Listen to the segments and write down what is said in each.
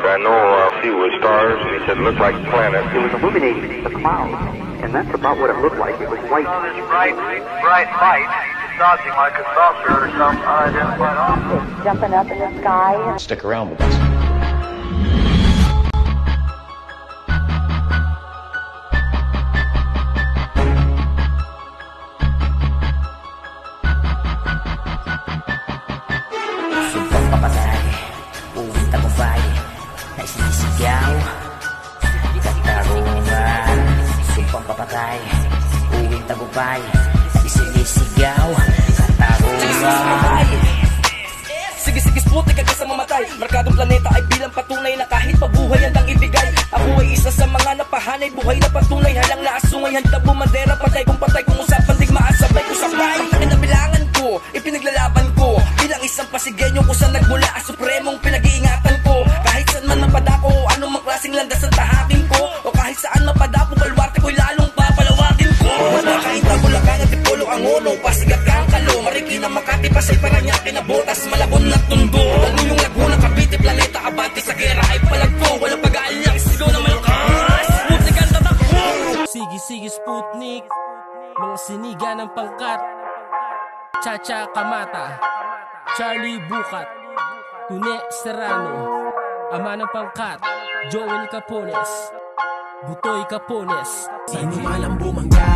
I know a few were stars, and he said it looked like planets. It was illuminating the clouds, and that's about what it looked like. It was white. This bright light dodging like a saucer or some unidentified object. It's jumping up in the sky. Stick around with us. Sumpang papatay, uwing tagumpay, na isinisigaw, katarungan. Sumpang papatay, uwing tagumpay, isinisigaw, katarungan. Sige, putik agad sa mamatay. Markadong planeta ay bilang patunay na kahit pabuhay handang ibigay. Ako ay isa sa mga napahanay, buhay na patunay. Halang naasungay, handa bumandera, patay kung usapan, digmaan sabay ko sabay. Inabilangan ko, ipinaglalaban ko, bilang isang Pasigenyo kung saan nagmula ang supremong pinag-iingatan ko. Kahit saan man mapadako, anong mang klaseng landas ang tahakin ko, o kahit saan mapadapo, balwarte ko'y lalong papalawakin ko. Makainta, Bulacan at Tipolo, ang uno, Pasigat kang kalo, Marikina, Makati, Pasay, Paranaque, Nabotas, Malabon na Tondo. Ano yung Laguna, Cavite, Planeta, Abante, sa gera ay palagpo. Walang pag-aalyak, sigaw na malakas, Sputnik ang tatakbo. Sige, Sputnik, mga siniga ng pangkat, Chacha Kamata, Charlie Bukat, Tune Serrano, ama ng pangkat, Joel Capones, Butoy Capones. Sino man ang bumangga,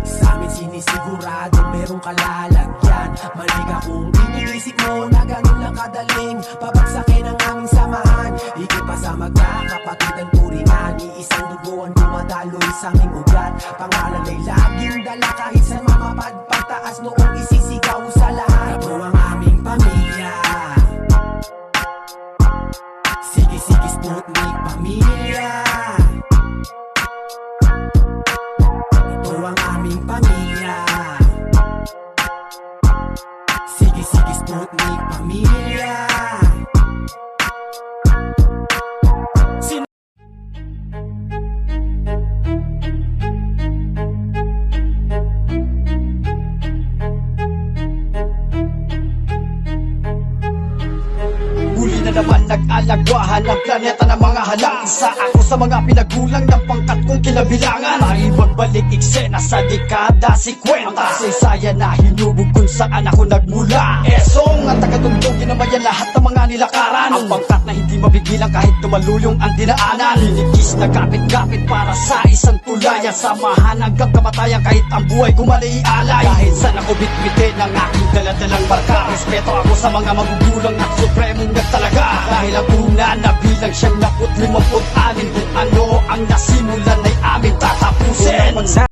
sa amin sinisigurado merong kalalagyan. Mali ka kung iniisip mo na ganun lang kadaling pabagsakin ang aming samahan. Higit pa sa magkakapatitan turingan, iisang dugo ang dumadaloy sa aming ugat. Pangalan ay laging dala kahit sa mga pagpataas noong isisigaw sa lahat. Ito ang aming pamilya. Sige, Sputnik pamilya. Ito ang aming pamilya. Sige, Sputnik pamilya. Huli na naman nag-alagwahan ang planeta ng mga halang. Isa ako sa mga pinagulang ng pangkat kong kinabilangan. Ay magbalik eksena sa dekada 50. Kasaysayan na hinubog kung saan ako nagmula. Esong at tagatundong ginamayan lahat ng mga nilakaran. Ang pangkat na hindi mabigilang kahit tumaluyong ang dinaanan. Liligis na kapit-kapit para sa isang tulayan. Samahan hanggang kamatayan kahit ang buhay ko malialay. Kahit saan ako bitbitin ng aking daladalang barka. Respeto ako sa mga magugulang at supremong talaga. Dahil ang una na bilang siyang 56 kung ano ang nasimulan ay aming tatapusin.